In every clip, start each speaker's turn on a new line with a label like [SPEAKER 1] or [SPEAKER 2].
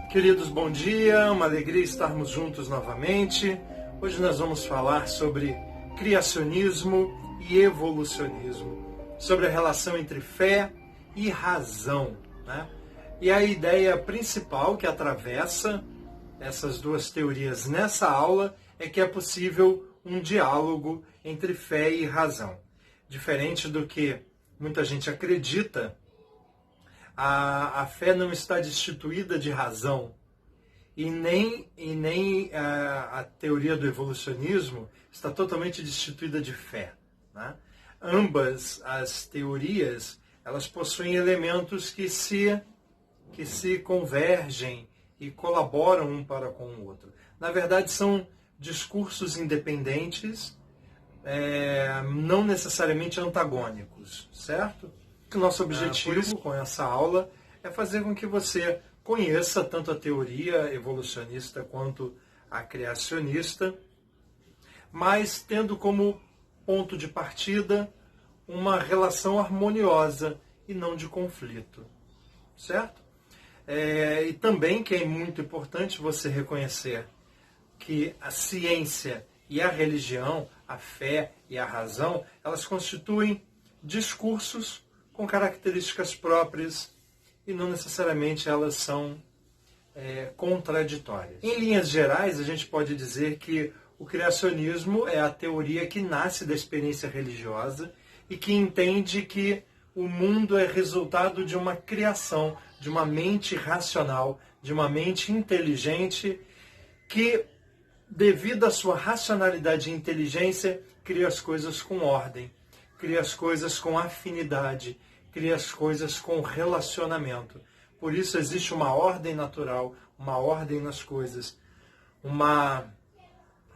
[SPEAKER 1] Queridos, bom dia, uma alegria estarmos juntos novamente. Hoje nós vamos falar sobre criacionismo e evolucionismo, sobre a relação entre fé e razão, né? E a ideia principal que atravessa essas duas teorias nessa aula é que é possível um diálogo entre fé e razão. Diferente do que muita gente acredita, a fé não está destituída de razão e nem a teoria do evolucionismo está totalmente destituída de fé, né? Ambas as teorias, elas possuem elementos que se convergem e colaboram um para com o outro. Na verdade, são discursos independentes, não necessariamente antagônicos, certo? O nosso objetivo com essa aula é fazer com que você conheça tanto a teoria evolucionista quanto a criacionista, mas tendo como ponto de partida uma relação harmoniosa e não de conflito, certo? E também que é muito importante você reconhecer que a ciência e a religião, a fé e a razão, elas constituem discursos com características próprias e não necessariamente elas são contraditórias. Em linhas gerais, a gente pode dizer que o criacionismo é a teoria que nasce da experiência religiosa e que entende que o mundo é resultado de uma criação, de uma mente racional, de uma mente inteligente que, devido à sua racionalidade e inteligência, cria as coisas com ordem, cria as coisas com afinidade, cria as coisas com relacionamento. Por isso existe uma ordem natural, uma ordem nas coisas, uma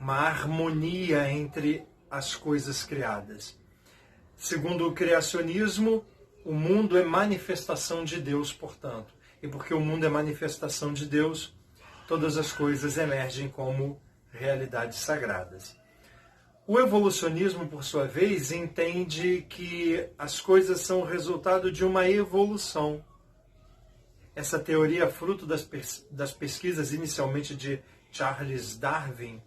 [SPEAKER 1] harmonia entre as coisas criadas. Segundo o criacionismo, o mundo é manifestação de Deus, portanto. E porque o mundo é manifestação de Deus, todas as coisas emergem como realidades sagradas. O evolucionismo, por sua vez, entende que as coisas são resultado de uma evolução. Essa teoria, fruto das pesquisas inicialmente de Charles Darwin,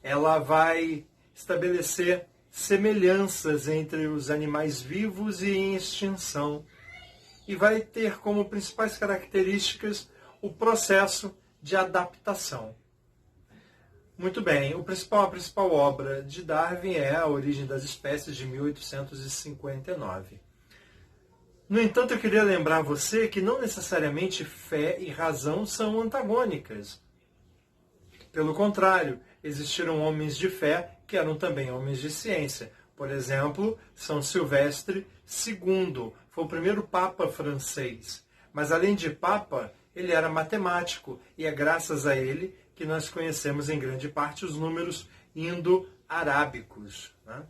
[SPEAKER 1] ela vai estabelecer semelhanças entre os animais vivos e em extinção e vai ter como principais características o processo de adaptação. Muito bem, a principal obra de Darwin é A Origem das Espécies, de 1859. No entanto, eu queria lembrar você que não necessariamente fé e razão são antagônicas. Pelo contrário, existiram homens de fé que eram também homens de ciência. Por exemplo, São Silvestre II foi o primeiro papa francês. Mas além de papa, ele era matemático e é graças a ele que nós conhecemos em grande parte os números indo-arábicos, né?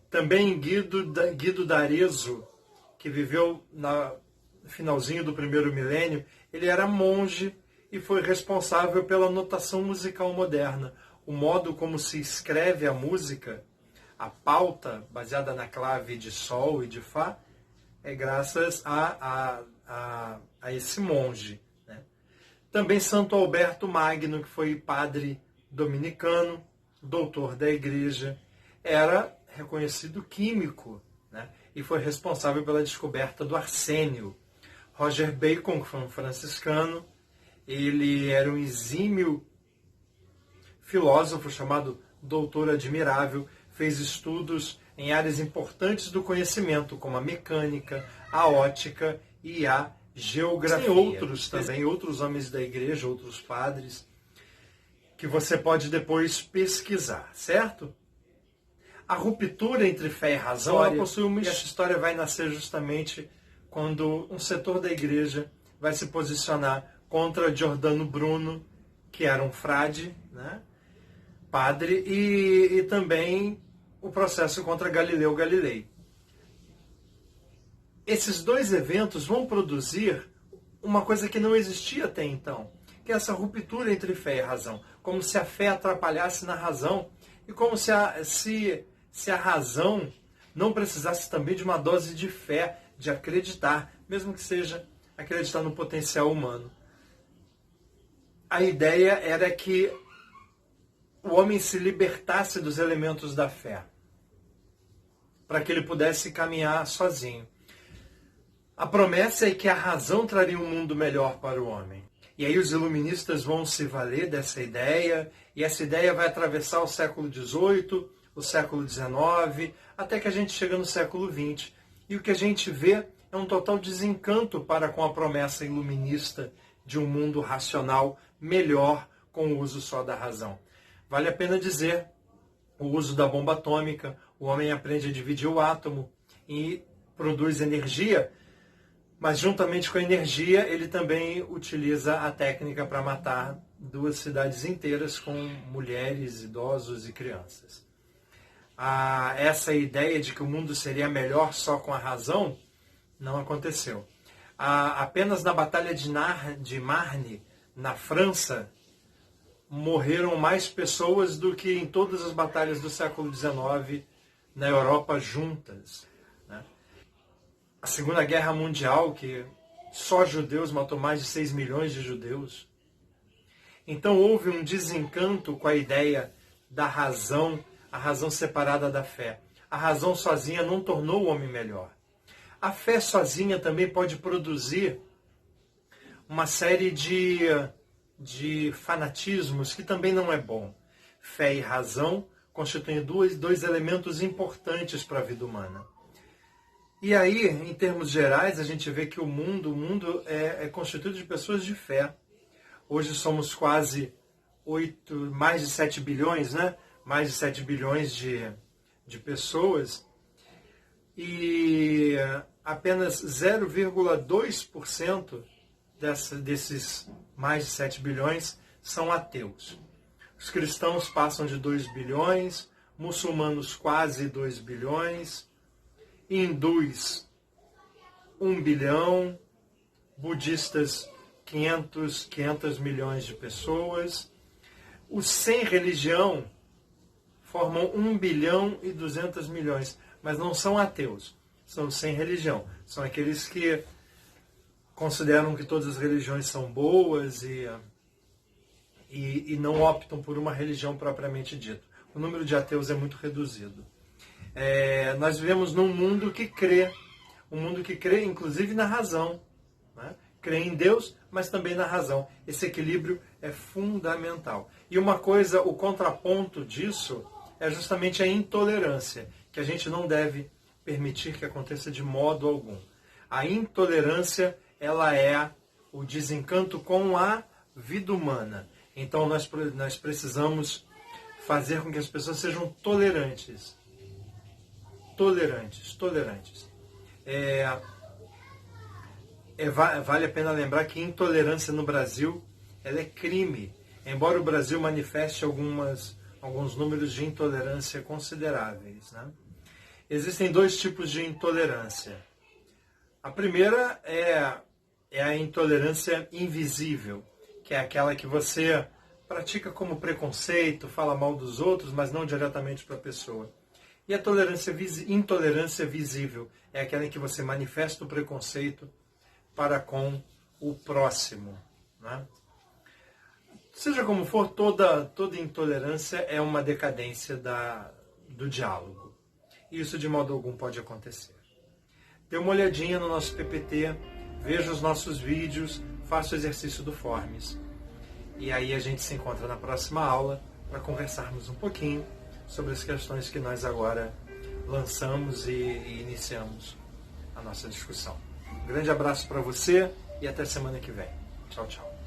[SPEAKER 1] Também Guido d'Arezzo, que viveu no finalzinho do primeiro milênio, ele era monge e foi responsável pela notação musical moderna. O modo como se escreve a música, a pauta baseada na clave de Sol e de Fá, é graças a esse monge, né? Também Santo Alberto Magno, que foi padre dominicano, doutor da igreja, era reconhecido químico, né? E foi responsável pela descoberta do arsênio. Roger Bacon, que foi um franciscano, ele era um exímio filósofo chamado Doutor Admirável, fez estudos em áreas importantes do conhecimento, como a mecânica, a ótica e a geografia. Tem outros também, outros homens da igreja, outros padres, que você pode depois pesquisar, certo? A ruptura entre fé e razão, ela possui uma história. Essa história vai nascer justamente quando um setor da igreja vai se posicionar contra Giordano Bruno, que era um frade, né, padre, e também o processo contra Galileu Galilei. Esses dois eventos vão produzir uma coisa que não existia até então, que é essa ruptura entre fé e razão, como se a fé atrapalhasse na razão e como se a razão não precisasse também de uma dose de fé, de acreditar, mesmo que seja acreditar no potencial humano. a ideia era que o homem se libertasse dos elementos da fé, para que ele pudesse caminhar sozinho. A promessa é que a razão traria um mundo melhor para o homem. E aí os iluministas vão se valer dessa ideia, e essa ideia vai atravessar o século XVIII, o século XIX, até que a gente chega no século XX. E o que a gente vê é um total desencanto para com a promessa iluminista de um mundo racional melhor com o uso só da razão. Vale a pena dizer, o uso da bomba atômica, o homem aprende a dividir o átomo e produz energia, mas juntamente com a energia ele também utiliza a técnica para matar 2 cidades inteiras com mulheres, idosos e crianças. Essa ideia de que o mundo seria melhor só com a razão não aconteceu. Apenas na Batalha de Marne, na França, morreram mais pessoas do que em todas as batalhas do século XIX na Europa juntas, né? A Segunda Guerra Mundial, que só judeus matou mais de 6 milhões de judeus. Então houve um desencanto com a ideia da razão, a razão separada da fé. A razão sozinha não tornou o homem melhor. A fé sozinha também pode produzir uma série de fanatismos que também não é bom. Fé e razão constituem dois elementos importantes para a vida humana. E aí, em termos gerais, a gente vê que o mundo é constituído de pessoas de fé. Hoje somos quase mais de 7 bilhões, né? Mais de 7 bilhões de pessoas. E apenas 0,2% desses mais de 7 bilhões são ateus. Os cristãos passam de 2 bilhões, muçulmanos quase 2 bilhões, hindus 1 bilhão, budistas 500 milhões de pessoas. Os sem religião formam 1 bilhão e 200 milhões, mas não são ateus, são os sem religião. São aqueles que consideram que todas as religiões são boas e não optam por uma religião propriamente dita. O número de ateus é muito reduzido. Nós vivemos num mundo que crê, um mundo que crê inclusive na razão, né? Crê em Deus, mas também na razão. Esse equilíbrio é fundamental. E uma coisa, o contraponto disso é justamente a intolerância, que a gente não deve permitir que aconteça de modo algum. A intolerância, ela é o desencanto com a vida humana. Então nós precisamos fazer com que as pessoas sejam tolerantes. Tolerantes. Vale a pena lembrar que intolerância no Brasil ela é crime. Embora o Brasil manifeste alguns números de intolerância consideráveis, né? Existem 2 tipos de intolerância. A primeira é a intolerância invisível, que é aquela que você pratica como preconceito, fala mal dos outros, mas não diretamente para a pessoa. E a intolerância visível é aquela em que você manifesta o preconceito para com o próximo, né? Seja como for, toda intolerância é uma decadência do diálogo. E isso de modo algum pode acontecer. Dê uma olhadinha no nosso PPT, veja os nossos vídeos, faça o exercício do Formes. E aí a gente se encontra na próxima aula para conversarmos um pouquinho sobre as questões que nós agora lançamos e iniciamos a nossa discussão. Um grande abraço para você e até semana que vem. Tchau, tchau.